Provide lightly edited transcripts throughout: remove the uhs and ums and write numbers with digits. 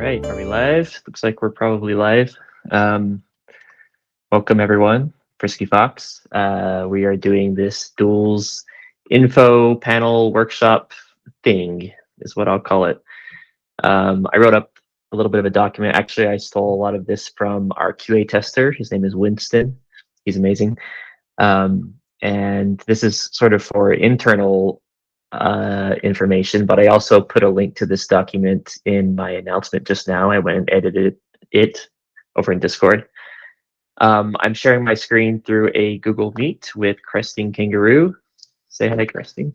right, are we live? Looks like we're probably live. Welcome everyone, Frisky Fox. We are doing this duels info panel workshop thing, is what I'll call it. I wrote up a little bit of a document. Actually, I stole a lot of this from our QA tester. His name is Winston. He's amazing. And this is sort of for internal information, but I also put a link to this document in my announcement just now. I went and edited it over in Discord. I'm sharing my screen through a Google Meet with Cresting Kangaroo. Say hi, Cresting.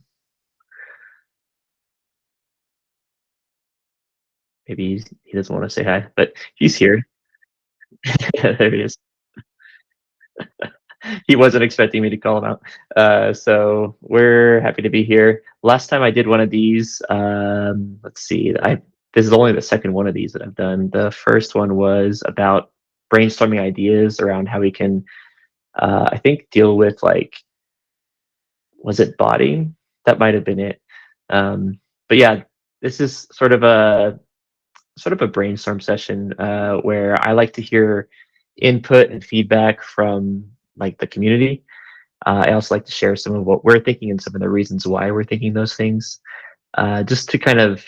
Maybe he doesn't want to say hi, but he's here. There he is. He wasn't expecting me to call him out. So we're happy to be here. Last time I did one of these, let's see, this is only the second one of these that I've done. The first one was about brainstorming ideas around how we can, I think, deal with was it botting? That might have been it. But yeah, this is sort of a brainstorm session where I like to hear input and feedback from the community. I also like to share some of what we're thinking and some of the reasons why we're thinking those things, just to kind of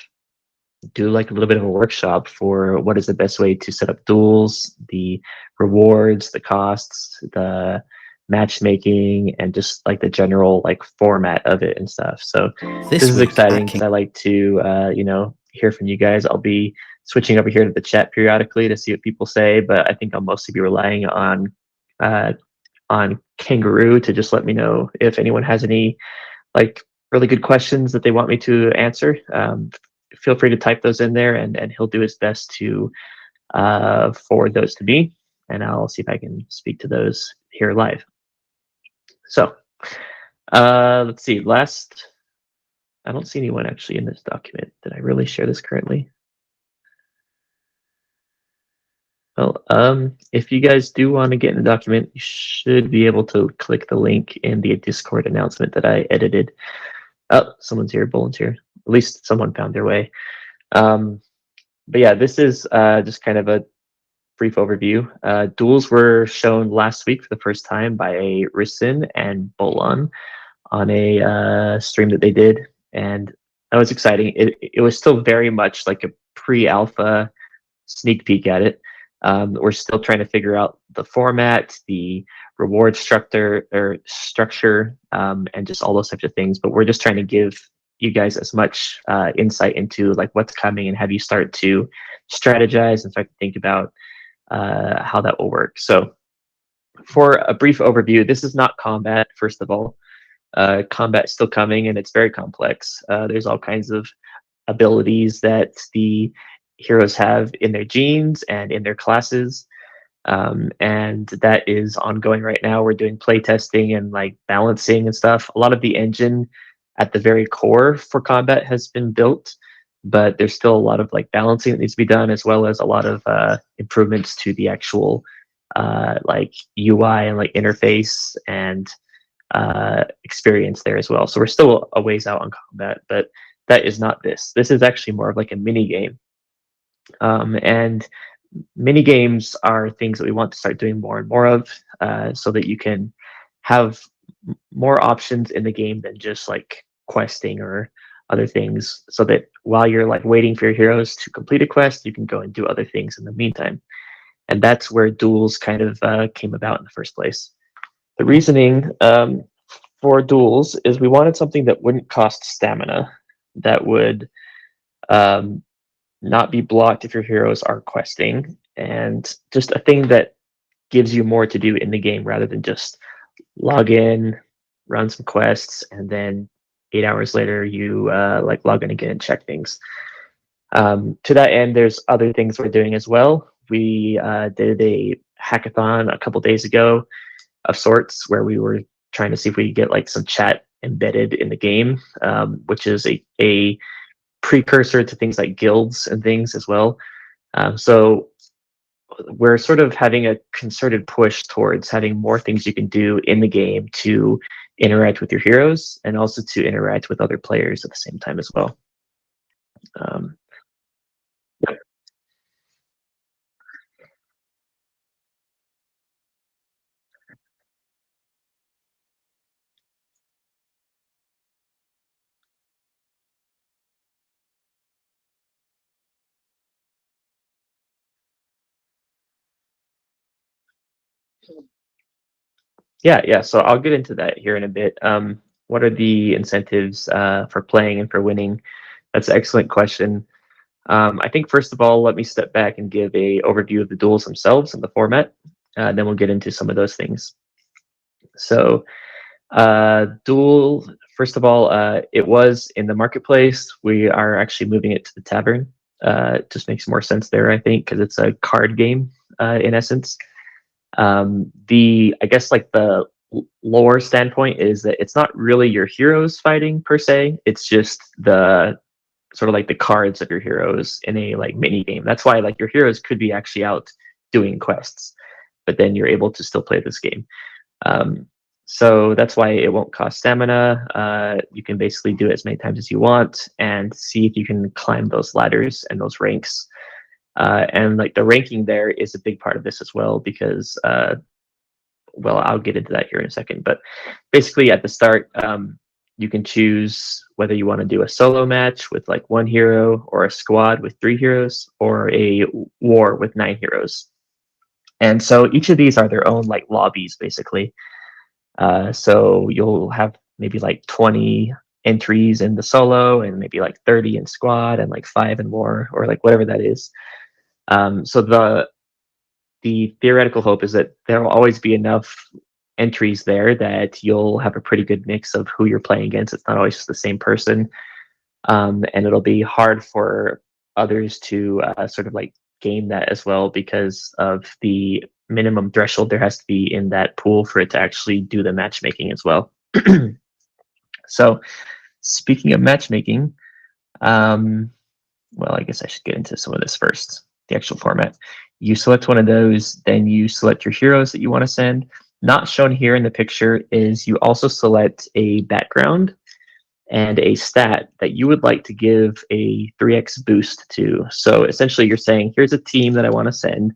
do a little bit of a workshop for what is the best way to set up duels, the rewards, the costs, the matchmaking, and just the general format of it and stuff. So this is exciting because I like to hear from you guys. I'll be switching over here to the chat periodically to see what people say, but I think I'll mostly be relying on Kangaroo to just let me know if anyone has any really good questions that they want me to answer. Feel free to type those in there, and he'll do his best to forward those to me, and I'll see if I can speak to those here live. So let's see. I don't see anyone actually in this document. Did I really share this currently? Well, if you guys do want to get in the document, you should be able to click the link in the Discord announcement that I edited. Oh, someone's here. Bolin's here. At least someone found their way. But yeah, this is just kind of a brief overview. Duels were shown last week for the first time by Rissen and Bolon on a stream that they did, and that was exciting. It was still very much like a pre-alpha sneak peek at it. We're still trying to figure out the format, the reward structure, and just all those types of things. But we're just trying to give you guys as much insight into what's coming and have you start to strategize and start to think about how that will work. So for a brief overview, this is not combat, first of all. Combat's still coming, and it's very complex. There's all kinds of abilities that the heroes have in their genes and in their classes, and that is ongoing right now. We're doing play testing and balancing and stuff. A lot of the engine at the very core for combat has been built, but there's still a lot of balancing that needs to be done, as well as a lot of improvements to the actual UI and interface and experience there as well. So we're still a ways out on combat, but that is not this. This is actually more of a mini game. And mini games are things that we want to start doing more and more of, so that you can have more options in the game than just questing or other things, so that while you're waiting for your heroes to complete a quest, you can go and do other things in the meantime. And that's where duels kind of came about in the first place. The reasoning for duels is we wanted something that wouldn't cost stamina, that would not be blocked if your heroes are questing, and just a thing that gives you more to do in the game rather than just log in, run some quests, and then 8 hours later you log in again and check things. To that end, there's other things we're doing as well. We did a hackathon a couple days ago of sorts, where we were trying to see if we could get some chat embedded in the game, which is a precursor to things like guilds and things as well. So we're sort of having a concerted push towards having more things you can do in the game to interact with your heroes, and also to interact with other players at the same time as well. Yeah. So I'll get into that here in a bit. What are the incentives for playing and for winning? That's an excellent question. I think first of all, let me step back and give a overview of the duels themselves and the format. Then we'll get into some of those things. So, duel. First of all, it was in the marketplace. We are actually moving it to the tavern. It just makes more sense there, I think, because it's a card game in essence. I guess like the lore standpoint is that it's not really your heroes fighting per se. It's just the sort of like the cards of your heroes in a like mini game. That's why like your heroes could be actually out doing quests, but then you're able to still play this game. Um, so that's why it won't cost stamina. You can basically do it as many times as you want and see if you can climb those ladders and those ranks. And like the ranking there is a big part of this as well because well, I'll get into that here in a second. But basically, at the start, you can choose whether you want to do a solo match with like one hero, or a squad with 3 heroes, or a war with 9 heroes. And so each of these are their own like lobbies, basically. So you'll have maybe like 20 entries in the solo, and maybe like 30 in squad, and like 5 in war, or like whatever that is. So the theoretical hope is that there will always be enough entries there that you'll have a pretty good mix of who you're playing against. It's not always just the same person. And it'll be hard for others to sort of like game that as well because of the minimum threshold there has to be in that pool for it to actually do the matchmaking as well. So speaking of matchmaking, well, I guess I should get into some of this first, the actual format. You select one of those, then you select your heroes that you want to send. Not shown here in the picture is you also select a background and a stat that you would like to give a 3x boost to. So essentially you're saying, here's a team that I want to send,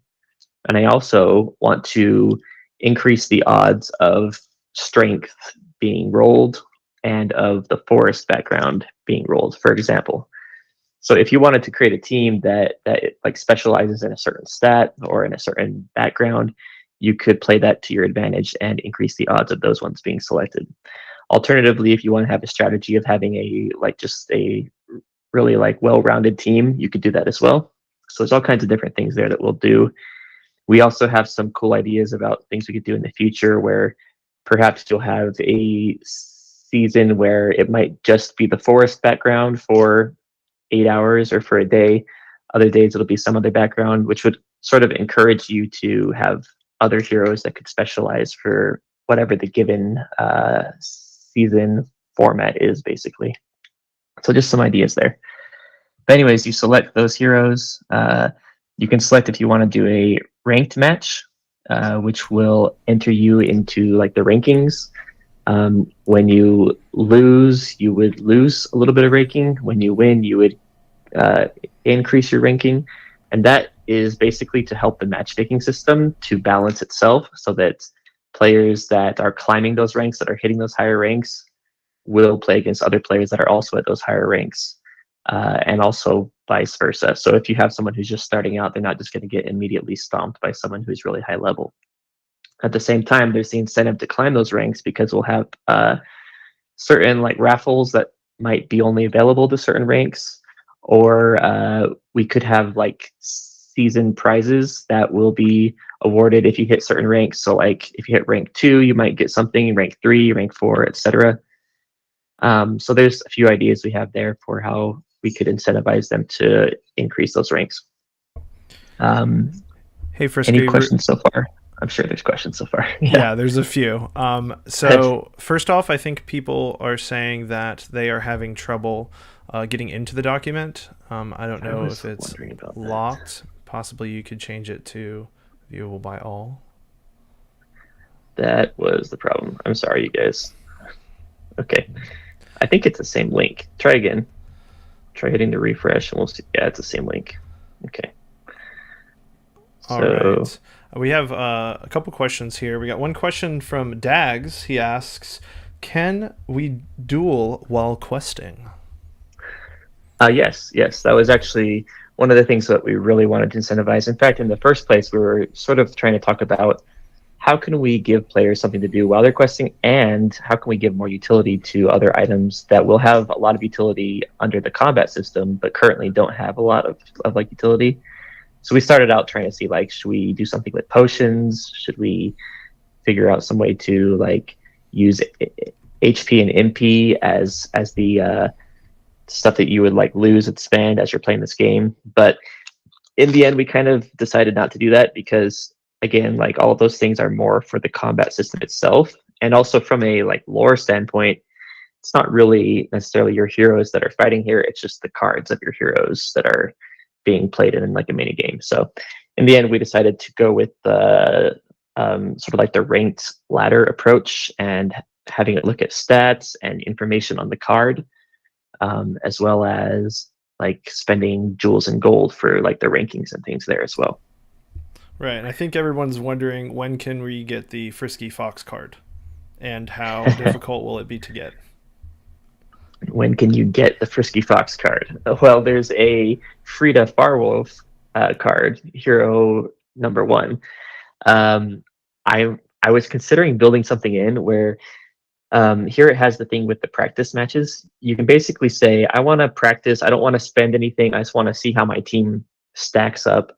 and I also want to increase the odds of strength being rolled and of the forest background being rolled, for example. So if you wanted to create a team that like specializes in a certain stat or in a certain background, you could play that to your advantage and increase the odds of those ones being selected. Alternatively, if you want to have a strategy of having a like just a really like well-rounded team, you could do that as well. So there's all kinds of different things there that we'll do. We also have some cool ideas about things we could do in the future where perhaps you'll have a season where it might just be the forest background for 8 hours or for a day. Other days it'll be some other background, which would sort of encourage you to have other heroes that could specialize for whatever the given season format is, basically. So just some ideas there. But anyways, you select those heroes. You can select if you want to do a ranked match, which will enter you into like the rankings. When you lose, you would lose a little bit of ranking. When you win, you would increase your ranking. And that is basically to help the matchmaking system to balance itself so that players that are climbing those ranks, that are hitting those higher ranks, will play against other players that are also at those higher ranks. And also vice versa. So if you have someone who's just starting out, they're not just going to get immediately stomped by someone who's really high level. At the same time, there's the incentive to climb those ranks because we'll have certain like raffles that might be only available to certain ranks, or we could have like season prizes that will be awarded if you hit certain ranks. So like if you hit rank 2, you might get something, rank 3, rank 4, etc. So there's a few ideas we have there for how we could incentivize them to increase those ranks. Hey, Frisky. Any questions so far? I'm sure there's questions so far. Yeah, there's a few. So first off, I think people are saying that they are having trouble getting into the document. I don't know if it's locked. Possibly you could change it to viewable by all. That was the problem. I'm sorry, you guys. Okay. I think it's the same link. Try again. Try hitting the refresh and we'll see. Yeah, it's the same link. Okay. All right. We have a couple questions here. We got one question from Dags. He asks, can we duel while questing? Yes. That was actually one of the things that we really wanted to incentivize. In fact, in the first place, we were sort of trying to talk about how can we give players something to do while they're questing, and how can we give more utility to other items that will have a lot of utility under the combat system, but currently don't have a lot of like utility. So we started out trying to see like, should we do something with potions? Should we figure out some way to like use HP and MP as the stuff that you would like lose and spend as you're playing this game? But in the end, we kind of decided not to do that because, again, like all of those things are more for the combat system itself, and also from a like lore standpoint, it's not really necessarily your heroes that are fighting here. It's just the cards of your heroes that are being played in like a mini game. So in the end, we decided to go with the sort of like the ranked ladder approach and having it look at stats and information on the card, as well as like spending jewels and gold for like the rankings and things there as well. Right, and I think everyone's wondering when can we get the Frisky Fox card, and how difficult will it be to get? When can you get the Frisky Fox card? Well, there's a Frida Farwolf card, hero number 1. Um, I was considering building something in where here it has the thing with the practice matches. You can basically say, I want to practice. I don't want to spend anything. I just want to see how my team stacks up.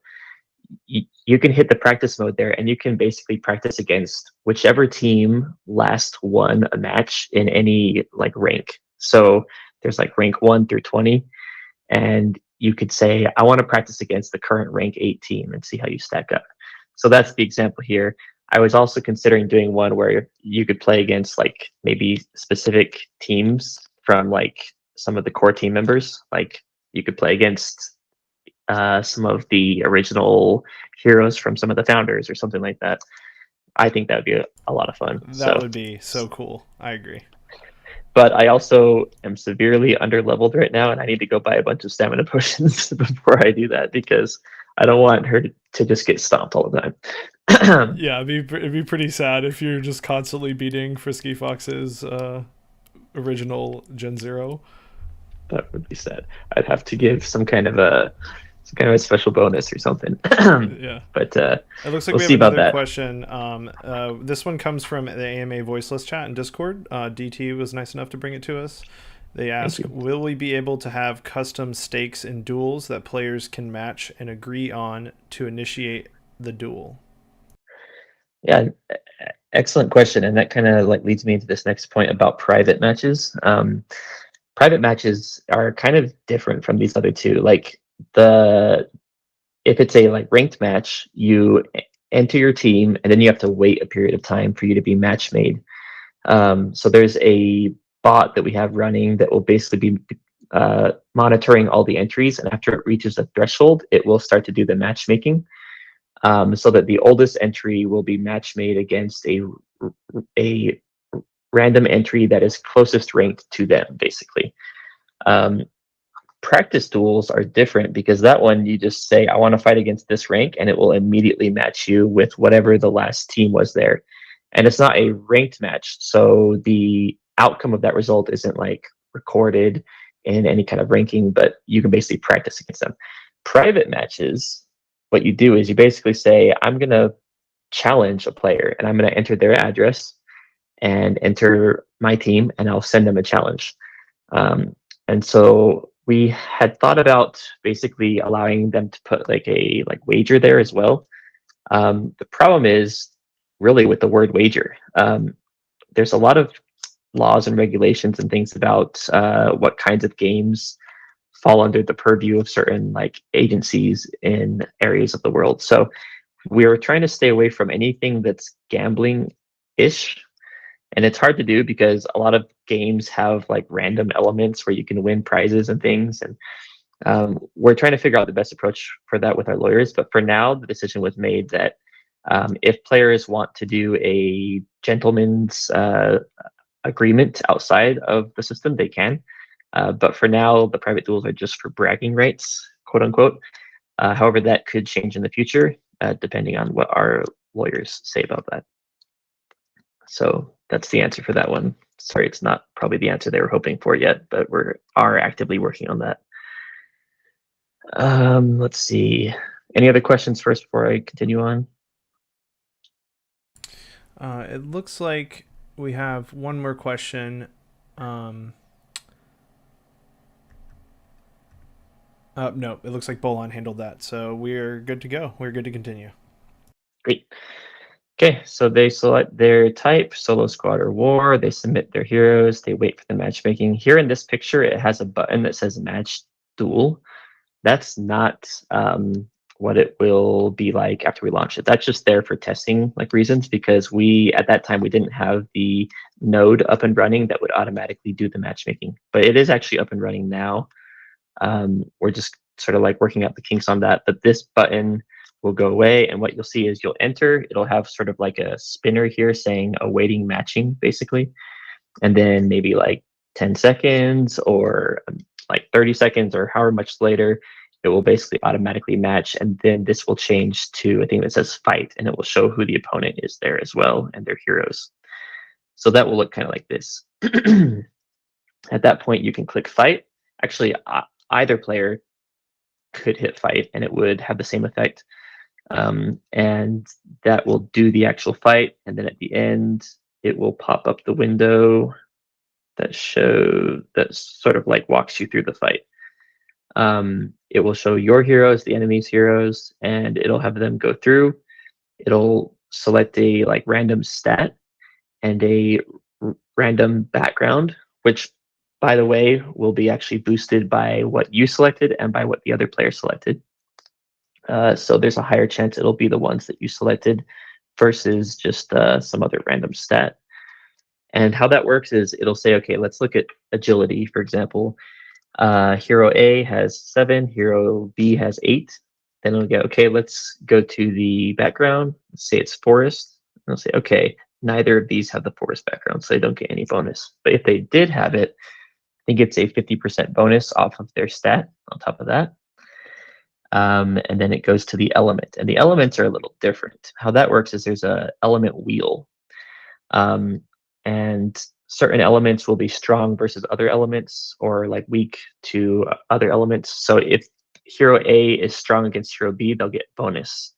You can hit the practice mode there, and you can basically practice against whichever team last won a match in any like rank. So there's like rank 1 through 20, and you could say, I want to practice against the current rank 8 team and see how you stack up. So that's the example here. I was also considering doing one where you could play against like maybe specific teams from like some of the core team members. Like you could play against some of the original heroes from some of the founders or something like that. I think that would be a lot of fun. That would be so cool. I agree. But I also am severely under-leveled right now, and I need to go buy a bunch of stamina potions before I do that because I don't want her to just get stomped all the time. Yeah, it'd be pretty sad if you're just constantly beating Frisky Fox's original Gen Zero. That would be sad. I'd have to give some kind of a special bonus or something. Yeah. But it looks like we'll we see have about another that. question. This one comes from the AMA voiceless chat in Discord. DT was nice enough to bring it to us. They ask, will we be able to have custom stakes in duels that players can match and agree on to initiate the duel? Yeah, excellent question, and that kind of like leads me into this next point about private matches. Private matches are kind of different from these other two. Like if it's a like ranked match, you enter your team, and then you have to wait a period of time for you to be match made. So there's a bot that we have running that will basically be monitoring all the entries, and after it reaches a threshold, it will start to do the matchmaking. So that the oldest entry will be match made against a random entry that is closest ranked to them, basically. Practice duels are different because that one you just say, I want to fight against this rank, and it will immediately match you with whatever the last team was there. And it's not a ranked match, so the outcome of that result isn't like recorded in any kind of ranking, but you can basically practice against them. Private matches, what you do is you basically say, I'm going to challenge a player, and I'm going to enter their address and enter my team, and I'll send them a challenge. And so we had thought about basically allowing them to put like a wager there as well. The problem is really with the word wager. There's a lot of laws and regulations and things about what kinds of games fall under the purview of certain like agencies in areas of the world. So we were trying to stay away from anything that's gambling-ish. And it's hard to do because a lot of games have like random elements where you can win prizes and things. And we're trying to figure out the best approach for that with our lawyers. But for now, the decision was made that if players want to do a gentleman's agreement outside of the system, they can. But for now, the private duels are just for bragging rights, quote unquote. However, that could change in the future, depending on what our lawyers say about that. So that's the answer for that one. Sorry, it's not probably the answer they were hoping for yet, but we are actively working on that. Let's see. Any other questions first before I continue on? It looks like we have one more question. Um, no, it looks like Bolon handled that, so we're good to go. We're good to continue. Great. Okay, so they select their type, solo, squad, or war. They submit their heroes. They wait for the matchmaking. Here in this picture, it has a button that says match duel. That's not what it will be like after we launch it. That's just there for testing like reasons, because we at that time we didn't have the node up and running that would automatically do the matchmaking. But it is actually up and running now. We're just sort of like working out the kinks on that. But this button will go away, and what you'll see is you'll enter. It'll have sort of like a spinner here saying awaiting matching, basically, and then maybe like 10 seconds or like 30 seconds or however much later, it will basically automatically match. And then this will change to a thing that says fight, and it will show who the opponent is there as well and their heroes. So that will look kind of like this. At that point, you can click fight. Actually, either player could hit fight and it would have the same effect. And that will do the actual fight. And then at the end, it will pop up the window that sort of like walks you through the fight. It will show your heroes, the enemy's heroes, and it'll have them go through. It'll select a like random stat and a random background, which, by the way, will be actually boosted by what you selected and by what the other player selected. So there's a higher chance it'll be the ones that you selected versus just some other random stat. And how that works is it'll say, okay, let's look at agility, for example. Hero A has 7, hero B has 8. Then it'll go, okay, let's go to the background. Let's say it's forest. And it'll say, okay, neither of these have the forest background, so they don't get any bonus. But if they did have it, it gets a 50% bonus off of their stat on top of that. And then it goes to the element. And the elements are a little different. How that works is there's a element wheel. And certain elements will be strong versus other elements, or like weak to other elements. So if hero A is strong against hero B, they'll get bonus.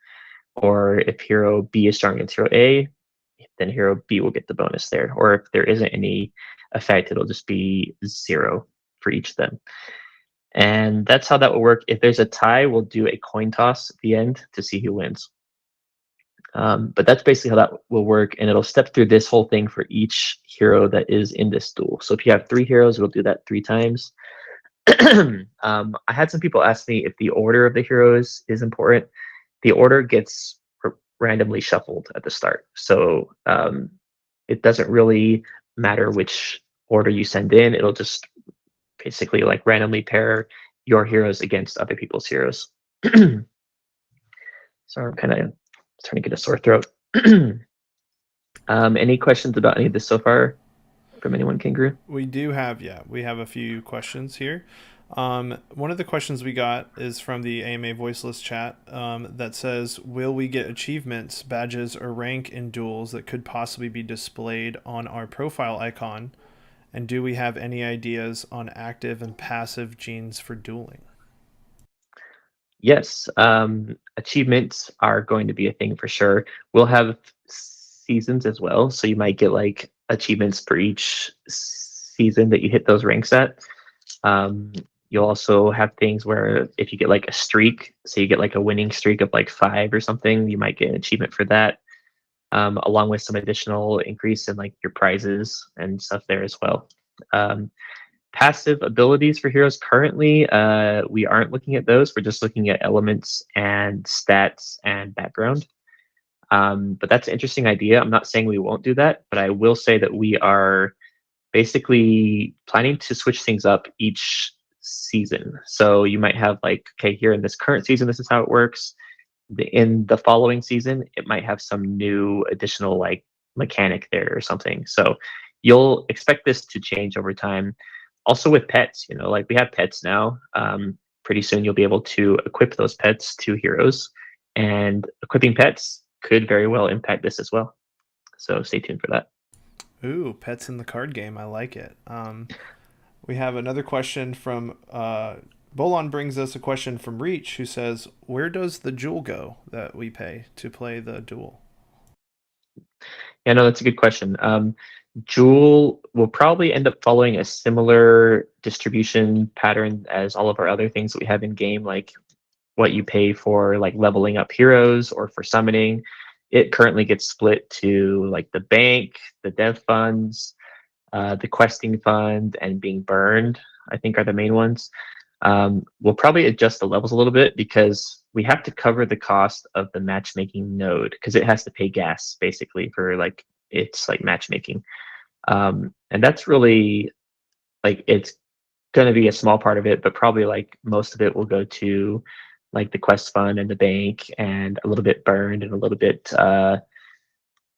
Or if hero B is strong against hero A, then hero B will get the bonus there. Or if there isn't any effect, it'll just be 0 for each of them. And that's how that will work. If there's a tie, we'll do a coin toss at the end to see who wins. But that's basically how that will work, and it'll step through this whole thing for each hero that is in this duel. So if you have 3 heroes, it'll do that 3 times. I had some people ask me if the order of the heroes is important. The order gets randomly shuffled at the start, so it doesn't really matter which order you send in. It'll just basically like randomly pair your heroes against other people's heroes. So I'm kind of starting to get a sore throat. Any questions about any of this so far from anyone, Kangaroo? We do have, we have a few questions here. One of the questions we got is from the AMA Voiceless chat that says, will we get achievements, badges, or rank in duels that could possibly be displayed on our profile icon? And do we have any ideas on active and passive genes for dueling? Yes, achievements are going to be a thing for sure. We'll have seasons as well, so you might get like achievements for each season that you hit those ranks at. You'll also have things where if you get like a streak, so you get like a winning streak of like 5 or something, you might get an achievement for that, along with some additional increase in like your prizes and stuff there as well. Passive abilities for heroes currently, we aren't looking at those. We're just looking at elements and stats and background. But that's an interesting idea. I'm not saying we won't do that, but I will say that we are basically planning to switch things up each season. So you might have like, okay, here in this current season, this is how it works. In the following season, it might have some new additional like mechanic there or something. So you'll expect this to change over time. Also with pets, like we have pets now. Pretty soon you'll be able to equip those pets to heroes, and equipping pets could very well impact this as well. So stay tuned for that. Ooh, pets in the card game. I like it. We have another question from Bolon brings us a question from Reach, who says, where does the jewel go that we pay to play the duel? Yeah, no, that's a good question. Jewel will probably end up following a similar distribution pattern as all of our other things that we have in game, like what you pay for like leveling up heroes or for summoning. It currently gets split to like the bank, the dev funds, the questing fund, and being burned, I think are the main ones. We'll probably adjust the levels a little bit because we have to cover the cost of the matchmaking node because it has to pay gas basically for like its like matchmaking. And that's really like it's going to be a small part of it, but probably like most of it will go to like the quest fund and the bank and a little bit burned and a little bit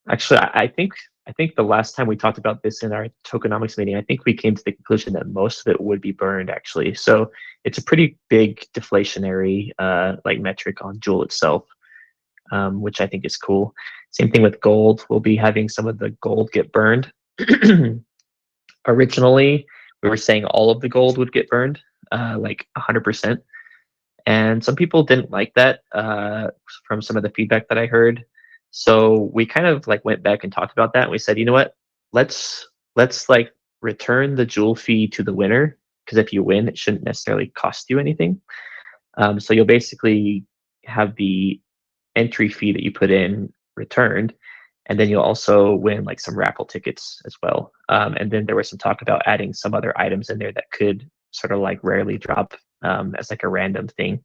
actually I think the last time we talked about this in our tokenomics meeting, I think we came to the conclusion that most of it would be burned actually. So it's a pretty big deflationary like metric on Joule itself, which I think is cool. Same thing with gold. We'll be having some of the gold get burned. Originally, we were saying all of the gold would get burned, like 100%. And some people didn't like that from some of the feedback that I heard. So we kind of like went back and talked about that. And we said, you know what? Let's like return the jewel fee to the winner because if you win, it shouldn't necessarily cost you anything. So you'll basically have the entry fee that you put in returned, and then you'll also win like some raffle tickets as well. And then there was some talk about adding some other items in there that could sort of like rarely drop as like a random thing.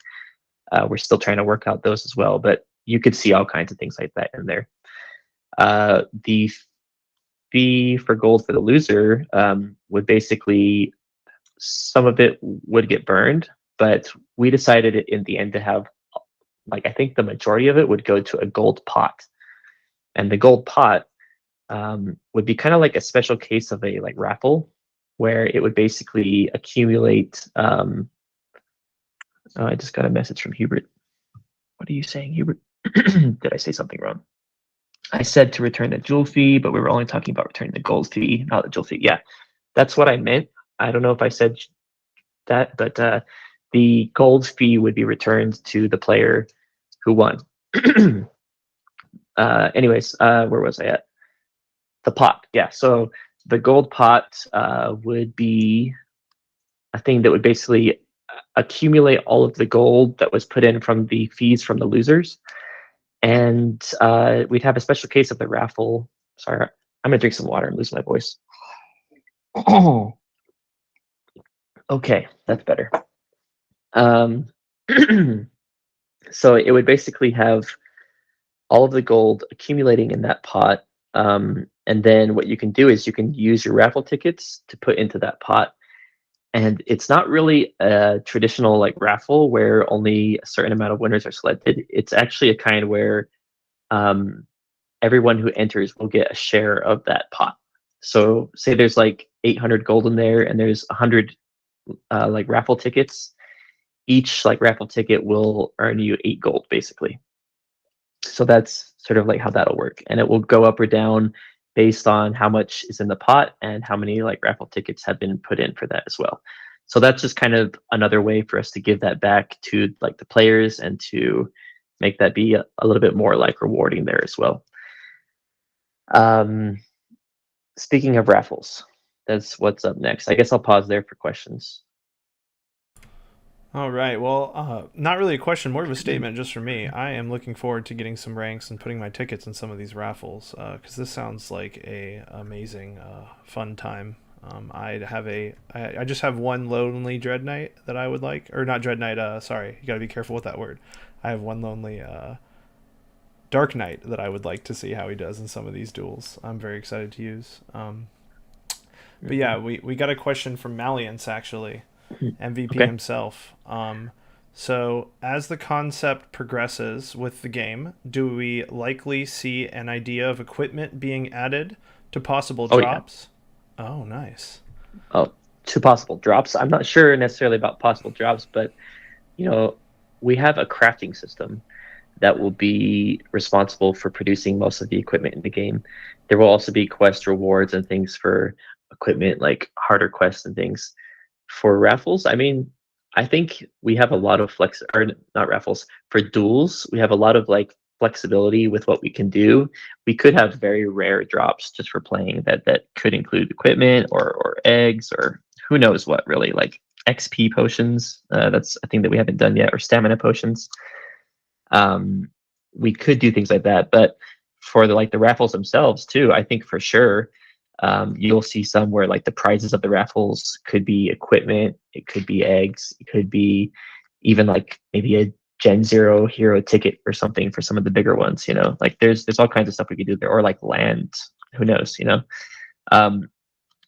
We're still trying to work out those as well, but you could see all kinds of things like that in there. The fee for gold for the loser would basically, some of it would get burned, but we decided in the end to have like I think the majority of it would go to a gold pot, and the gold pot would be kind of like a special case of a like raffle, where it would basically accumulate. Oh, I just got a message from Hubert. What are you saying, Hubert? Did I say something wrong? I said to return the jewel fee, but we were only talking about returning the gold fee, not the jewel fee. Yeah, that's what I meant. I don't know if I said that, but the gold fee would be returned to the player who won. Anyways, where was I at? The pot. Yeah. So the gold pot would be a thing that would basically accumulate all of the gold that was put in from the fees from the losers. And we'd have a special case of the raffle. Sorry, I'm going to drink some water and lose my voice. Okay, that's better. So it would basically have all of the gold accumulating in that pot. And then what you can do is you can use your raffle tickets to put into that pot. And it's not really a traditional like raffle where only a certain amount of winners are selected. It's actually a kind where everyone who enters will get a share of that pot. So say there's like 800 gold in there and there's 100 like raffle tickets. Each like raffle ticket will earn you 8 gold basically. So that's sort of like how that'll work, and it will go up or down based on how much is in the pot and how many like raffle tickets have been put in for that as well. So that's just kind of another way for us to give that back to like the players and to make that be a little bit more like rewarding there as well. Speaking of raffles, that's what's up next. I guess I'll pause there for questions. All right. Well, not really a question, more of a statement just for me. I am looking forward to getting some ranks and putting my tickets in some of these raffles because this sounds like a amazing, fun time. I just have one lonely Dread Knight that I would like, or not Dread Knight. Sorry, you got to be careful with that word. I have one lonely Dark Knight that I would like to see how he does in some of these duels. I'm very excited to use. But yeah, we got a question from Maliance actually. MVP Okay. himself. So, as the concept progresses with the game, do we likely see an idea of equipment being added to possible drops? Yeah. Oh, nice. Oh, to possible drops. I'm not sure necessarily about possible drops, but you know, we have a crafting system that will be responsible for producing most of the equipment in the game. There will also be quest rewards and things for equipment, like harder quests and things. For raffles, I mean, I think we have a lot of flex, or not raffles, for duels, we have a lot of like flexibility with what we can do, we could have very rare drops just for playing that could include equipment or eggs or who knows what, really, like XP potions. That's a thing that we haven't done yet, or stamina potions. We could do things like that, but for the raffles themselves too, I think for sure you'll see some where like the prizes of the raffles could be equipment, it could be eggs, it could be even like maybe a Gen Zero hero ticket or something for some of the bigger ones. Like there's all kinds of stuff we could do there, or like land. Who knows? Um,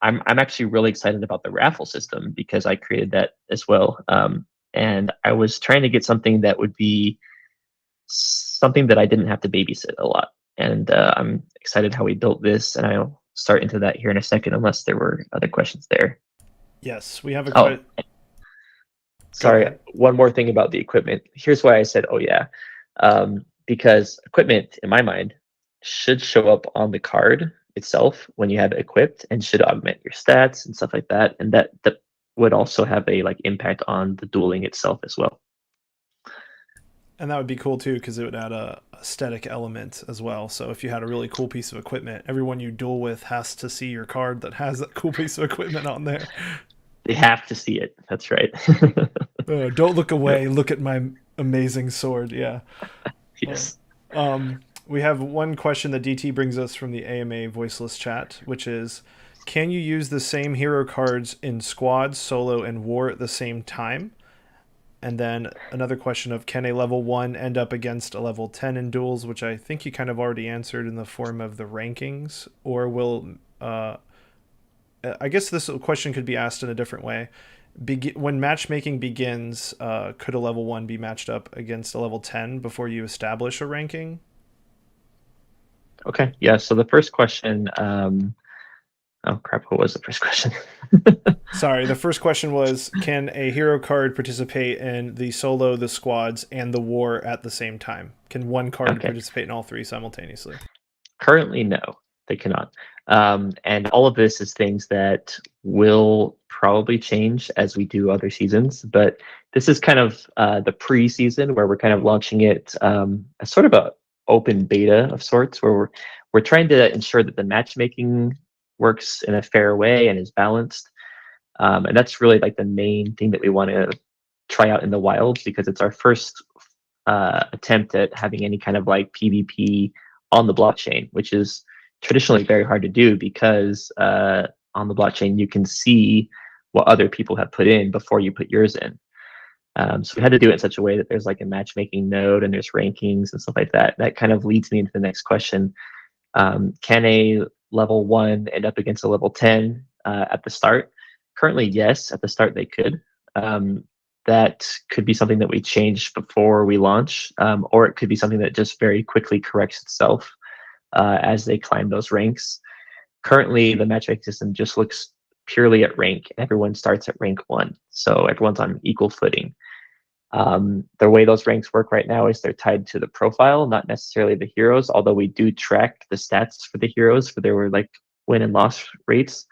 I'm actually really excited about the raffle system because I created that as well. And I was trying to get something that would be something that I didn't have to babysit a lot. And I'm excited how we built this, and I'll start into that here in a second, unless there were other questions there. Yes, we have a Oh, sorry. One more thing about the equipment. Here's why I said, oh yeah, because equipment, in my mind, should show up on the card itself when you have it equipped, and should augment your stats and stuff like that. And that would also have a impact on the dueling itself as well. And that would be cool too, because it would add a aesthetic element as well. So if you had a really cool piece of equipment, everyone you duel with has to see your card that has that cool piece of equipment on there. They have to see it. That's right. Don't look away. Look at my amazing sword. Yeah. Yes. We have one question that DT brings us from the AMA voiceless chat, which is, can you use the same hero cards in squad, solo, and war at the same time? And then another question of, can a level 1 end up against a level 10 in duels, which I think you kind of already answered in the form of the rankings, or will... I guess this question could be asked in a different way. When matchmaking begins, could a level 1 be matched up against a level 10 before you establish a ranking? Okay, yeah, so the first question... oh crap, what was the first question? Sorry, the first question was, can a hero card participate in the solo, the squads, and the war at the same time? Can one card participate in all three simultaneously? Currently, no, they cannot. And all of this is things that will probably change as we do other seasons. But this is kind of the pre-season where we're kind of launching it as sort of a open beta of sorts, where we're trying to ensure that the matchmaking works in a fair way and is balanced. And that's really like the main thing that we want to try out in the wild, because it's our first attempt at having any kind of like PvP on the blockchain, which is traditionally very hard to do, because on the blockchain you can see what other people have put in before you put yours in. So we had to do it in such a way that there's like a matchmaking node and there's rankings and stuff like that. That kind of leads me into the next question. Can a level 1 end up against a level 10 at the start? Currently, yes, at the start they could. That could be something that we change before we launch, or it could be something that just very quickly corrects itself as they climb those ranks. Currently, the matchmaking system just looks purely at rank. Everyone starts at rank 1, so everyone's on equal footing. The way those ranks work right now is they're tied to the profile, not necessarily the heroes, although we do track the stats for the heroes for their like win and loss rates,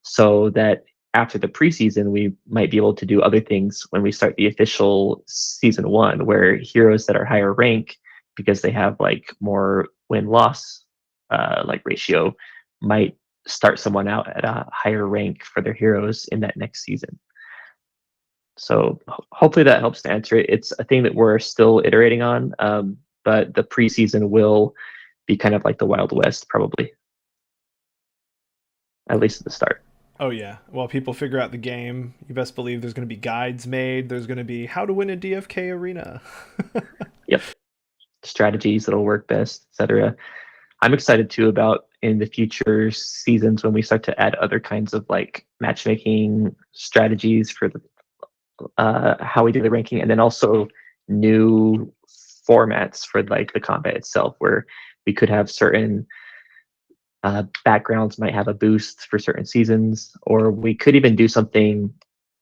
so that after the preseason we might be able to do other things when we start the official season 1, where heroes that are higher rank, because they have like more win-loss like ratio, might start someone out at a higher rank for their heroes in that next season. So hopefully that helps to answer it. It's a thing that we're still iterating on, but the preseason will be kind of like the Wild West, probably, at least at the start. Oh yeah, well, people figure out the game, you best believe there's going to be guides made. There's going to be how to win a DFK arena. Yep, strategies that'll work best, etc. I'm excited too about in the future seasons when we start to add other kinds of like matchmaking strategies for the how we do the ranking, and then also new formats for like the combat itself, where we could have certain backgrounds might have a boost for certain seasons, or we could even do something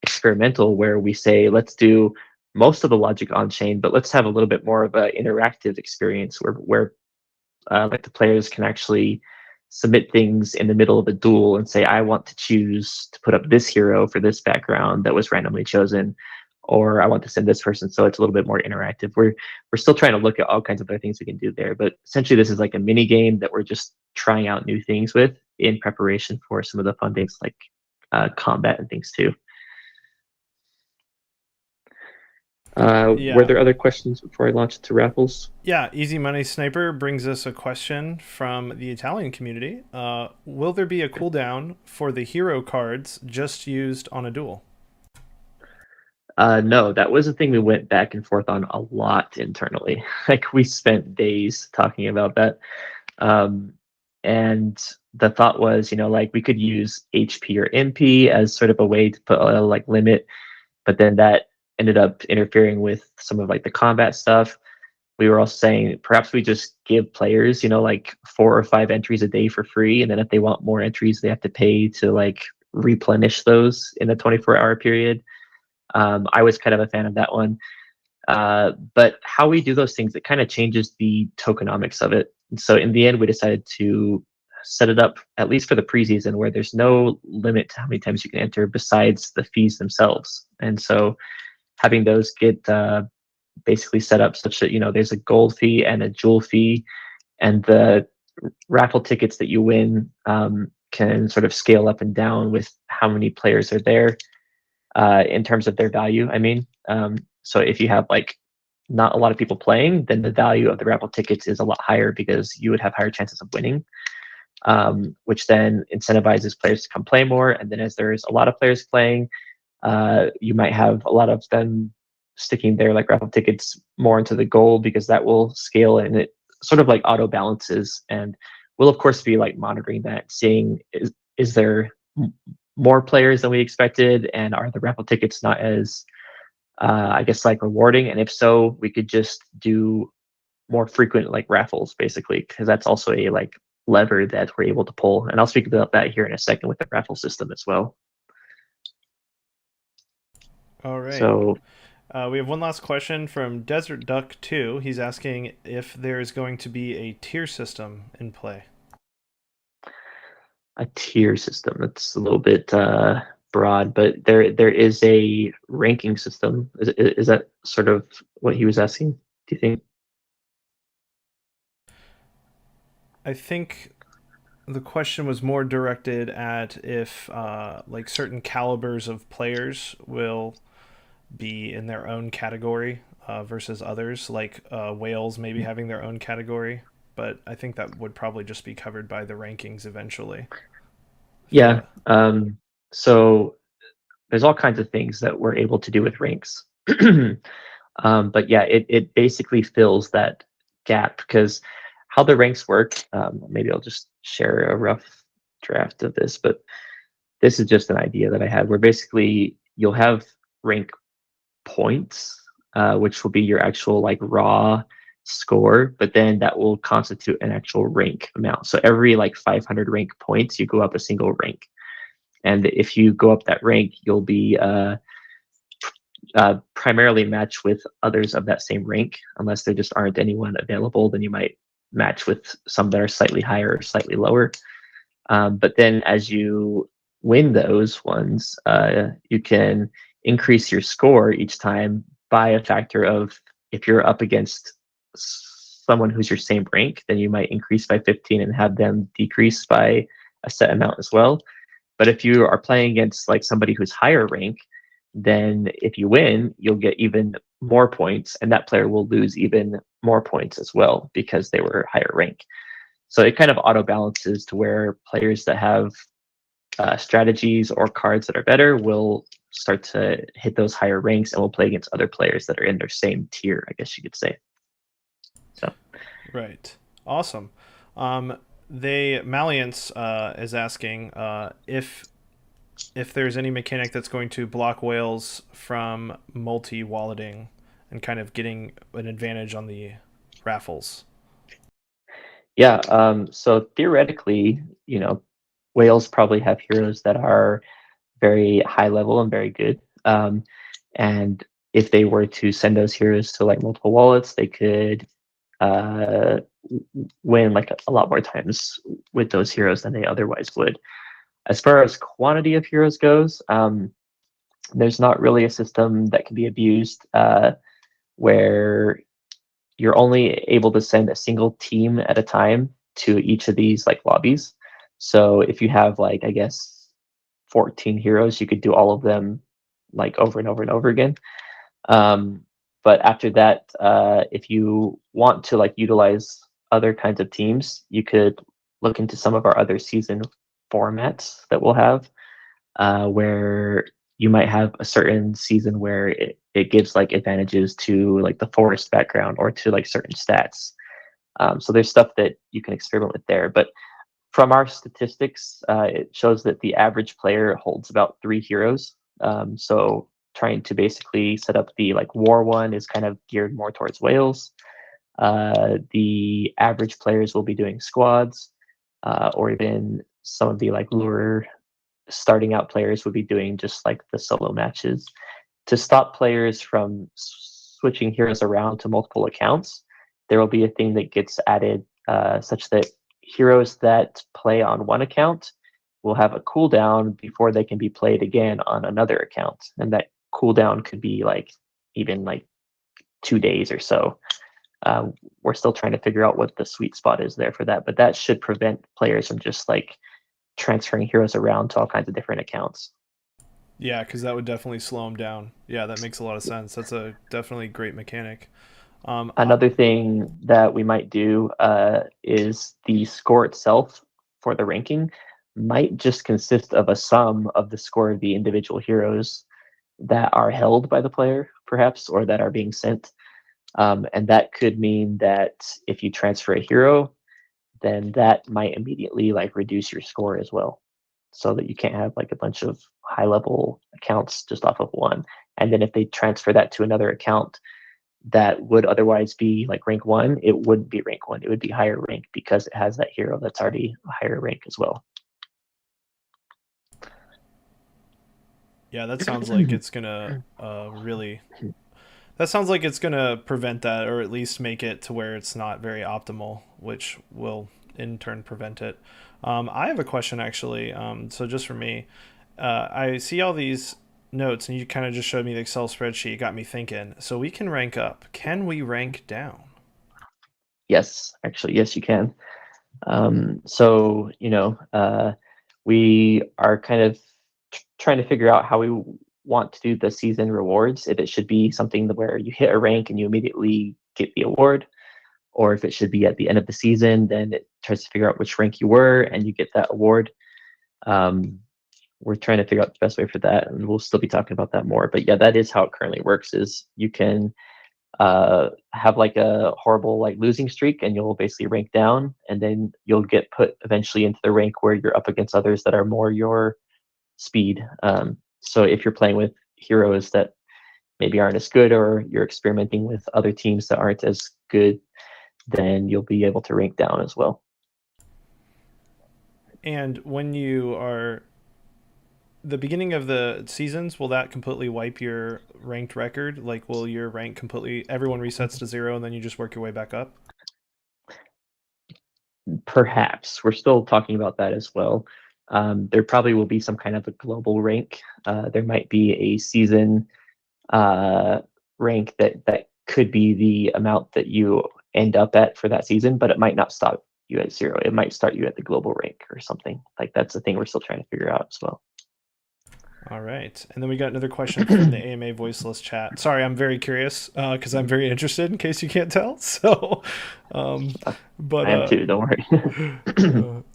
experimental where we say, let's do most of the logic on chain, but let's have a little bit more of an interactive experience where like the players can actually submit things in the middle of a duel and say, I want to choose to put up this hero for this background that was randomly chosen, or I want to send this person, so it's a little bit more interactive. We're still trying to look at all kinds of other things we can do there, but essentially this is like a mini game that we're just trying out new things with in preparation for some of the fun things like combat and things too. Were there other questions before I launch into raffles? Yeah, Easy Money Sniper brings us a question from the Italian community. Will there be a cooldown for the hero cards just used on a duel? No, that was a thing we went back and forth on a lot internally. Like we spent days talking about that. And the thought was, like we could use HP or MP as sort of a way to put a like limit, but then that ended up interfering with some of like the combat stuff. We were also saying perhaps we just give players, like 4 or 5 entries a day for free, and then if they want more entries, they have to pay to like replenish those in a 24-hour period. I was kind of a fan of that one. But how we do those things, it kind of changes the tokenomics of it. And so in the end, we decided to set it up, at least for the preseason, where there's no limit to how many times you can enter besides the fees themselves. And so having those get basically set up such that, there's a gold fee and a jewel fee, and the raffle tickets that you win can sort of scale up and down with how many players are there in terms of their value. I mean, so if you have like not a lot of people playing, then the value of the raffle tickets is a lot higher because you would have higher chances of winning, which then incentivizes players to come play more. And then as there's a lot of players playing, you might have a lot of them sticking their like raffle tickets more into the goal, because that will scale and it sort of like auto balances. And we'll of course be like monitoring that, seeing is there more players than we expected, and are the raffle tickets not as I guess like rewarding, and if so, we could just do more frequent like raffles basically, because that's also a like lever that we're able to pull, and I'll speak about that here in a second with the raffle system as well. All right. So we have one last question from Desert Duck 2. He's asking if there's going to be a tier system in play. A tier system, that's a little bit broad, but there is a ranking system. Is that sort of what he was asking, do you think? I think the question was more directed at if like certain calibers of players will be in their own category versus others, like whales maybe having their own category. But I think that would probably just be covered by the rankings eventually. Yeah. So there's all kinds of things that we're able to do with ranks. But yeah, it basically fills that gap, because how the ranks work, maybe I'll just share a rough draft of this, but this is just an idea that I had, where basically you'll have rank points, which will be your actual like raw score, but then that will constitute an actual rank amount. So every like 500 rank points, you go up a single rank. And if you go up that rank, you'll be primarily matched with others of that same rank. Unless there just aren't anyone available, then you might match with some that are slightly higher or slightly lower. But then as you win those ones, you can increase your score each time by a factor of, if you're up against someone who's your same rank, then you might increase by 15 and have them decrease by a set amount as well. But if you are playing against like somebody who's higher rank, then if you win, you'll get even more points, and that player will lose even more points as well because they were higher rank. So it kind of auto balances to where players that have strategies or cards that are better will start to hit those higher ranks, and will play against other players that are in their same tier, I guess you could say. So right, awesome. Malliance is asking if there's any mechanic that's going to block whales from multi-walleting and kind of getting an advantage on the raffles. Yeah, so theoretically, whales probably have heroes that are very high level and very good. And if they were to send those heroes to like multiple wallets, they could win like a lot more times with those heroes than they otherwise would. As far as quantity of heroes goes, There's not really a system that can be abused where you're only able to send a single team at a time to each of these like lobbies. So if you have like, I guess, 14 heroes, you could do all of them like over and over and over again. But after that, if you want to like utilize other kinds of teams, you could look into some of our other season formats that we'll have, where you might have a certain season where it gives like advantages to like the forest background or to like certain stats. So there's stuff that you can experiment with there. But from our statistics, it shows that the average player holds about 3 heroes. So trying to basically set up the like war one is kind of geared more towards whales. The average players will be doing squads, or even some of the like lure starting out players would be doing just like the solo matches. To stop players from switching heroes around to multiple accounts, there will be a thing that gets added such that heroes that play on one account will have a cooldown before they can be played again on another account. And that cooldown could be like even like 2 days or so. We're still trying to figure out what the sweet spot is there for that, but that should prevent players from just like transferring heroes around to all kinds of different accounts. Yeah, because that would definitely slow them down. Yeah, that makes a lot of sense. That's a definitely great mechanic. Another thing that we might do is the score itself for the ranking might just consist of a sum of the score of the individual heroes that are held by the player, perhaps, or that are being sent. And that could mean that if you transfer a hero, then that might immediately like reduce your score as well, so that you can't have like a bunch of high level accounts just off of one. And then if they transfer that to another account that would otherwise be like rank 1, it wouldn't be rank 1. It would be higher rank because it has that hero that's already a higher rank as well. Yeah, that sounds like it's gonna really. That sounds like it's gonna prevent that, or at least make it to where it's not very optimal, which will in turn prevent it. I have a question actually. So just for me, I see all these notes, and you kind of just showed me the Excel spreadsheet. It got me thinking. So we can rank up. Can we rank down? Yes, actually, yes, you can. So, we are kind of trying to figure out how we want to do the season rewards. If it should be something where you hit a rank and you immediately get the award, or if it should be at the end of the season, then it tries to figure out which rank you were and you get that award. We're trying to figure out the best way for that, and we'll still be talking about that more. But yeah, that is how it currently works. Is you can have like a horrible like losing streak and you'll basically rank down, and then you'll get put eventually into the rank where you're up against others that are more your speed. So if you're playing with heroes that maybe aren't as good, or you're experimenting with other teams that aren't as good, then you'll be able to rank down as well. And when you are the beginning of the seasons, will that completely wipe your ranked record? Like, will your rank completely, everyone resets to 0 and then you just work your way back up? Perhaps we're still talking about that as well. There probably will be some kind of a global rank. There might be a season rank that could be the amount that you end up at for that season, but it might not stop you at 0. It might start you at the global rank or something. Like that's the thing we're still trying to figure out as well. All right. And then we got another question from the AMA voiceless chat. Sorry, I'm very curious because I'm very interested in case you can't tell. So, but I am too, don't worry.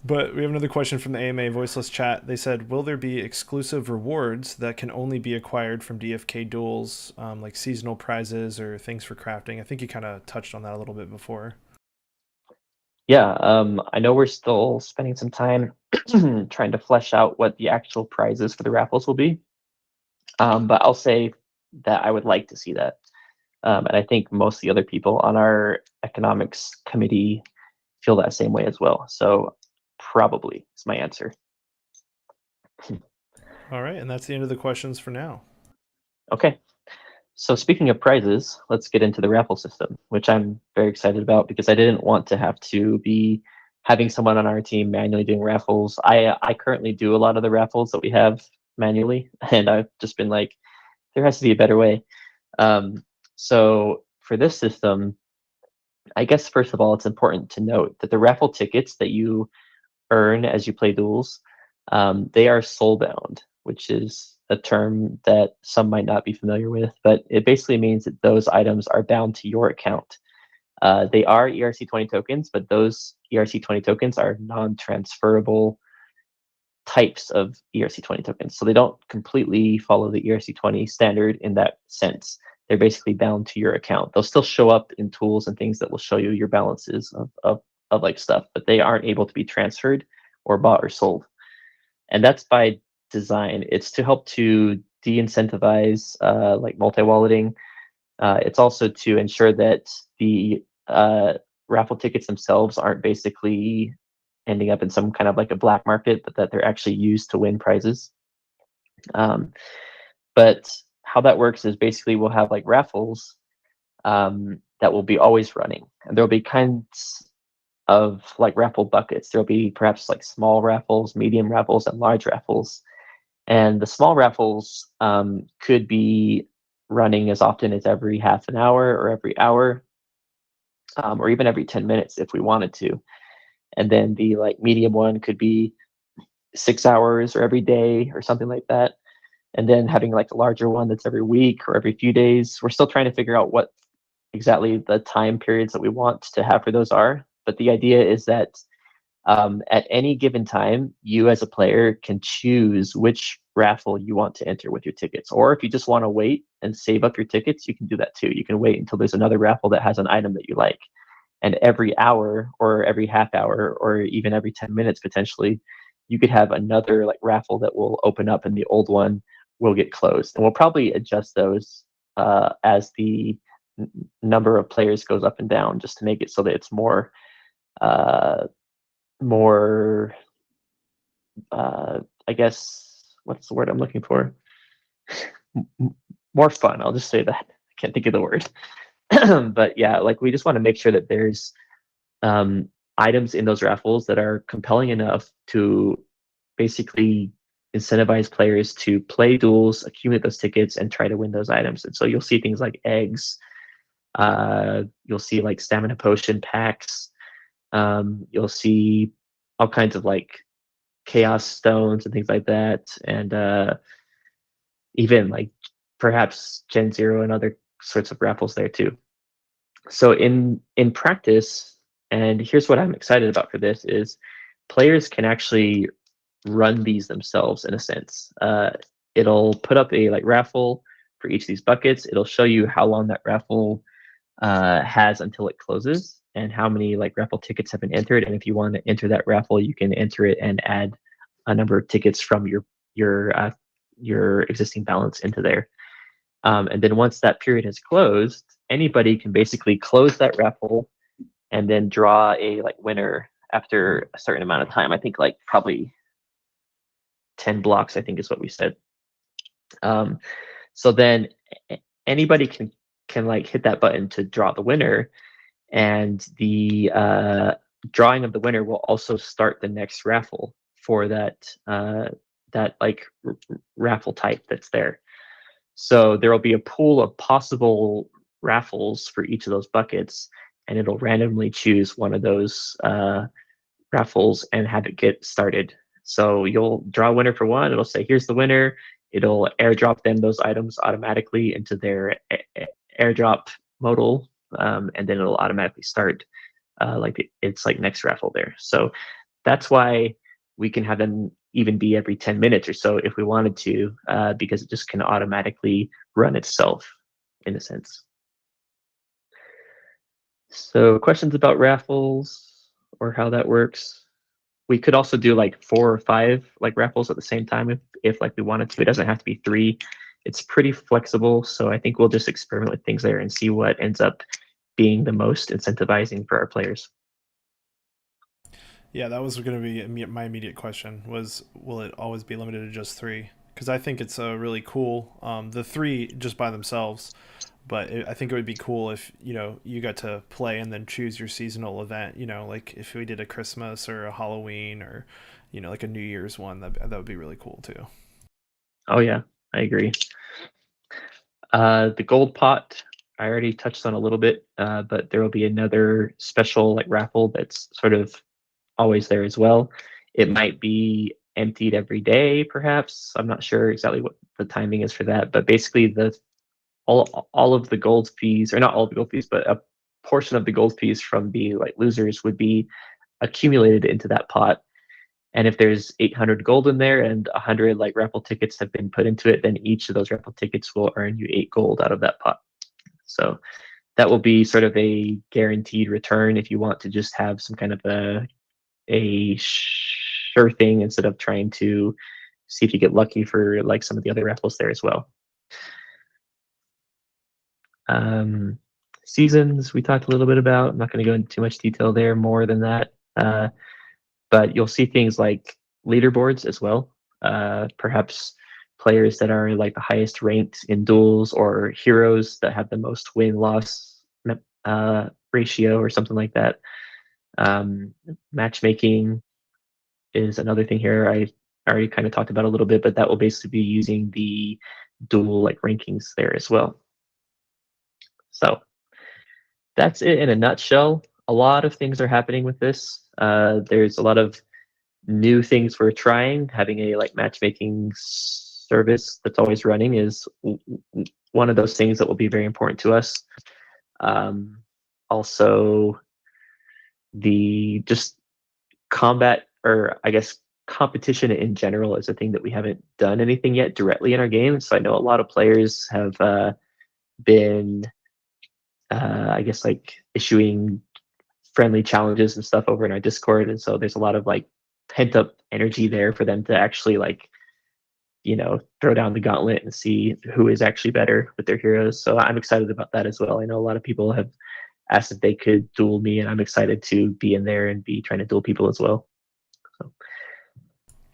but we have another question from the AMA voiceless chat. They said, will there be exclusive rewards that can only be acquired from DFK Duels, like seasonal prizes or things for crafting? I think you kind of touched on that a little bit before. Yeah, I know we're still spending some time trying to flesh out what the actual prizes for the raffles will be. But I'll say that I would like to see that. And I think most of the other people on our economics committee feel that same way as well. So probably is my answer. All right, and that's the end of the questions for now. Okay. So speaking of prizes, let's get into the raffle system, which I'm very excited about because I didn't want to have to be having someone on our team manually doing raffles. I currently do a lot of the raffles that we have manually, and I've just been like, there has to be a better way. So for this system, I guess first of all, it's important to note that the raffle tickets that you earn as you play duels, they are soul bound, which is a term that some might not be familiar with, but it basically means that those items are bound to your account. They are ERC20 tokens, but those ERC20 tokens are non-transferable types of ERC20 tokens. So they don't completely follow the ERC20 standard in that sense. They're basically bound to your account. They'll still show up in tools and things that will show you your balances of like stuff, but they aren't able to be transferred or bought or sold. And that's by design. It's to help to de-incentivize like multi-walleting. It's also to ensure that the raffle tickets themselves aren't basically ending up in some kind of like a black market, but that they're actually used to win prizes. But how that works is basically we'll have like raffles that will be always running, and there'll be kinds of like raffle buckets. There'll be perhaps like small raffles, medium raffles, and large raffles. And the small raffles could be running as often as every half an hour or every hour, or even every 10 minutes if we wanted to. And then the like medium one could be 6 hours or every day or something like that. And then having like a larger one that's every week or every few days. We're still trying to figure out what exactly the time periods that we want to have for those are. But the idea is that at any given time, you as a player can choose which raffle you want to enter with your tickets. Or if you just want to wait and save up your tickets, you can do that too. You can wait until there's another raffle that has an item that you like. And every hour or every half hour or even every 10 minutes potentially, you could have another like raffle that will open up and the old one will get closed. And we'll probably adjust those as the number of players goes up and down, just to make it so that it's more more I guess, what's the word I'm looking for? More fun. I'll just say that. I can't think of the word. But yeah, like we just want to make sure that there's items in those raffles that are compelling enough to basically incentivize players to play duels, accumulate those tickets, and try to win those items. And so you'll see things like eggs. You'll see like stamina potion packs. You'll see all kinds of like chaos stones and things like that, and even like perhaps Gen Zero and other sorts of raffles there too. So in practice, and here's what I'm excited about for this is players can actually run these themselves in a sense. It'll put up a like raffle for each of these buckets. It'll show you how long that raffle has until it closes and how many like raffle tickets have been entered. And if you want to enter that raffle, you can enter it and add a number of tickets from your existing balance into there. And then once that period has closed, anybody can basically close that raffle and then draw a like winner after a certain amount of time. I think like probably 10 blocks, I think is what we said. So then anybody can like hit that button to draw the winner, and the drawing of the winner will also start the next raffle for that like raffle type that's there. So there will be a pool of possible raffles for each of those buckets, and it'll randomly choose one of those raffles and have it get started. So you'll draw a winner for one. It'll say, "Here's the winner." It'll airdrop them those items automatically into their airdrop modal, and then it'll automatically start like it's like next raffle there. So that's why we can have them even be every 10 minutes or so if we wanted to, because it just can automatically run itself in a sense. So questions about raffles or how that works? We could also do like 4 or 5 like raffles at the same time if like we wanted to. It doesn't have to be 3. It's pretty flexible, so I think we'll just experiment with things there and see what ends up being the most incentivizing for our players. Yeah, that was going to be my immediate question was, will it always be limited to just 3? Because I think it's really cool. The 3 just by themselves, but I think it would be cool if you got to play and then choose your seasonal event. Like if we did a Christmas or a Halloween or like a New Year's one, that would be really cool too. Oh yeah, I agree. The gold pot, I already touched on a little bit, but there will be another special like raffle that's sort of always there as well. It might be emptied every day, perhaps. I'm not sure exactly what the timing is for that, but basically the all of the gold fees, or not all of the gold fees, but a portion of the gold fees from the like losers would be accumulated into that pot. And if there's 800 gold in there and 100 like raffle tickets have been put into it, then each of those raffle tickets will earn you 8 gold out of that pot. So that will be sort of a guaranteed return if you want to just have some kind of a sure thing instead of trying to see if you get lucky for like some of the other raffles there as well. Seasons we talked a little bit about. I'm not going to go into too much detail there more than that. But you'll see things like leaderboards as well. Perhaps players that are like the highest ranked in duels, or heroes that have the most win-loss ratio or something like that. Matchmaking is another thing here. I already kind of talked about a little bit, but that will basically be using the duel like rankings there as well. So that's it in a nutshell. A lot of things are happening with this. There's a lot of new things we're trying. Having a like matchmaking service that's always running is one of those things that will be very important to us. Also, the just combat, or I guess competition in general, is a thing that we haven't done anything yet directly in our game. So I know a lot of players have been, I guess, like issuing friendly challenges and stuff over in our Discord, and so there's a lot of like pent up energy there for them to actually like, throw down the gauntlet and see who is actually better with their heroes. So I'm excited about that as well. I know a lot of people have asked if they could duel me, and I'm excited to be in there and be trying to duel people as well. So,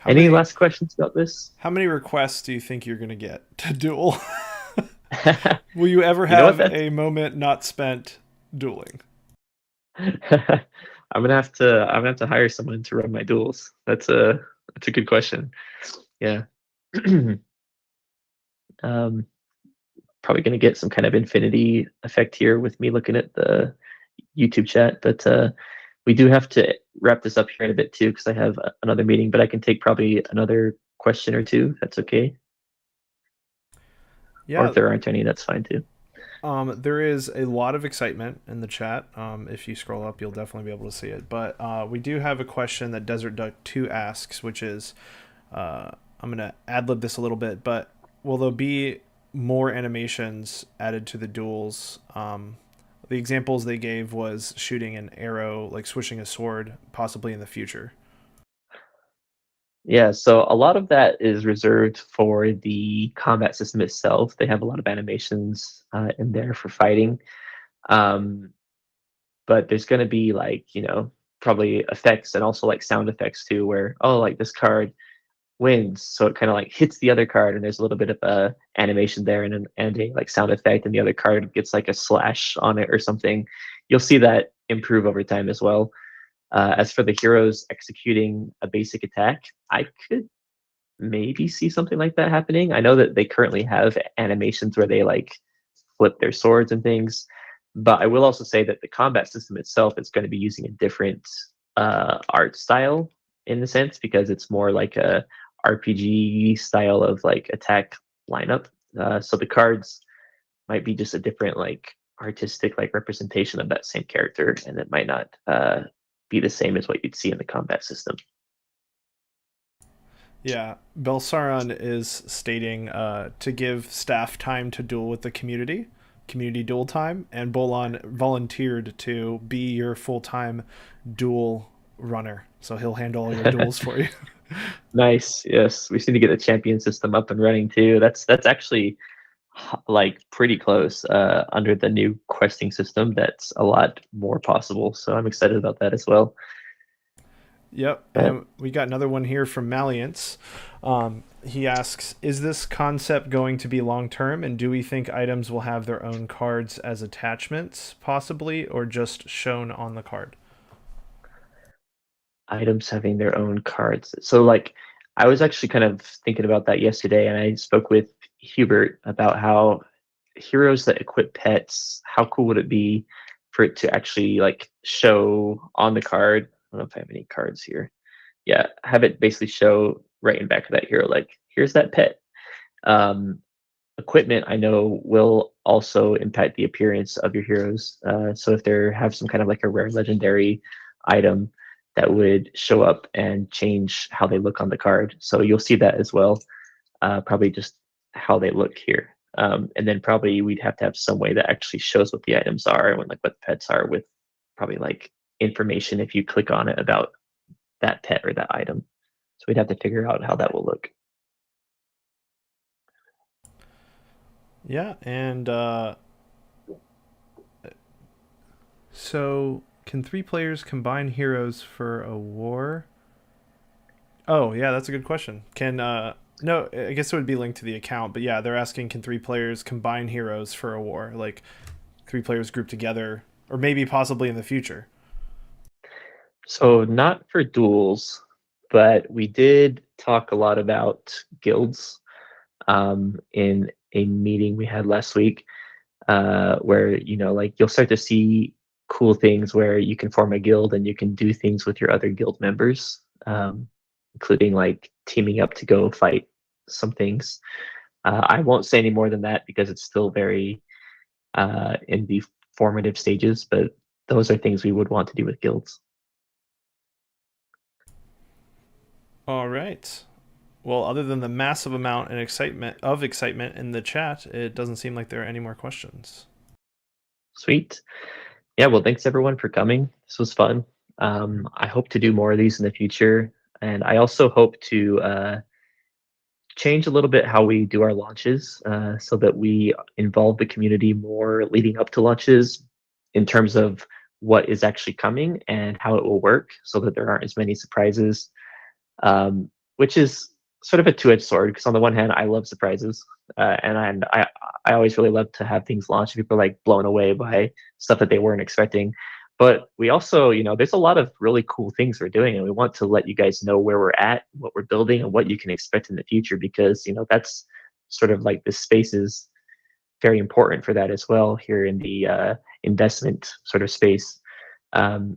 any last questions about this? How many requests do you think you're going to get to duel? Will you ever have a moment not spent dueling? I'm gonna have to hire someone to run my duels. That's a good question. Yeah. Probably gonna get some kind of infinity effect here with me looking at the YouTube chat, but we do have to wrap this up here in a bit too, because I have another meeting. But I can take probably another question or two. If that's okay. Yeah. Or if there aren't any, that's fine too. There is a lot of excitement in the chat. If you scroll up, you'll definitely be able to see it. But we do have a question that Desert Duck 2 asks, which is, I'm going to ad-lib this a little bit, but will there be more animations added to the duels? The examples they gave was shooting an arrow, like swishing a sword, possibly in the future. Yeah, so a lot of that is reserved for the combat system itself. They have a lot of animations in there for fighting. But there's going to be like, probably effects and also like sound effects too, where, oh, like this card wins. So it kind of like hits the other card, and there's a little bit of a animation there and a like sound effect, and the other card gets like a slash on it or something. You'll see that improve over time as well. As for the heroes executing a basic attack, I could maybe see something like that happening. I know that they currently have animations where they like flip their swords and things, but I will also say that the combat system itself is going to be using a different art style in a sense, because it's more like a RPG style of like attack lineup. So the cards might be just a different like artistic like representation of that same character, and it might not be the same as what you'd see in the combat system. Yeah, Belsaron is stating to give staff time to duel with the community duel time, and Bolan volunteered to be your full-time duel runner, so he'll handle all your duels for you. Nice. Yes, we just need to get the champion system up and running too. That's actually like pretty close under the new questing system. That's a lot more possible, so I'm excited about that as well. Yep, and we got another one here from Malliance. He asks, is this concept going to be long-term, and do we think items will have their own cards as attachments, possibly, or just shown on the card? Items having their own cards. So, like, I was actually kind of thinking about that yesterday, and I spoke with Hubert about how heroes that equip pets, how cool would it be for it to actually like show on the card? I don't know if I have any cards here. Yeah, have it basically show right in back of that hero, like here's that pet. Um, Equipment I know will also impact the appearance of your heroes. So if they have some kind of like a rare legendary item, that would show up and change how they look on the card. So you'll see that as well. Probably just how they look here. And then probably we'd have to have some way that actually shows what the items are and like what the pets are, with probably like information if you click on it about that pet or that item. So we'd have to figure out how that will look. Yeah, and so can three players combine heroes for a war? Oh, yeah, that's a good question. Can no, I guess it would be linked to the account, but yeah, they're asking can three players combine heroes for a war? Like three players grouped together or maybe possibly in the future. So not for duels, but we did talk a lot about guilds in a meeting we had last week, where like you'll start to see cool things where you can form a guild and you can do things with your other guild members, including like teaming up to go fight some things. I won't say any more than that because it's still very in the formative stages, but those are things we would want to do with guilds. All right. Well, other than the massive amount and excitement in the chat, it doesn't seem like there are any more questions. Sweet. Yeah, well, thanks everyone for coming. This was fun. I hope to do more of these in the future, and I also hope to change a little bit how we do our launches, so that we involve the community more leading up to launches in terms of what is actually coming and how it will work, so that there aren't as many surprises, which is sort of a two-edged sword because on the one hand I love surprises, and I always really love to have things launch and people are like blown away by stuff that they weren't expecting. But we also, there's a lot of really cool things we're doing, and we want to let you guys know where we're at, what we're building, and what you can expect in the future, because that's sort of like this space is very important for that as well here in the investment sort of space.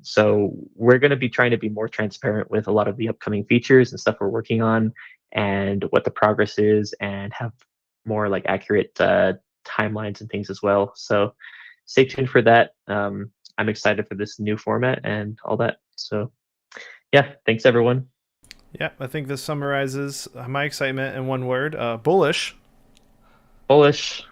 So we're going to be trying to be more transparent with a lot of the upcoming features and stuff we're working on, and what the progress is, and have more like accurate timelines and things as well. So stay tuned for that. I'm excited for this new format and all that. So yeah, thanks everyone. Yeah, I think this summarizes my excitement in one word: bullish. Bullish.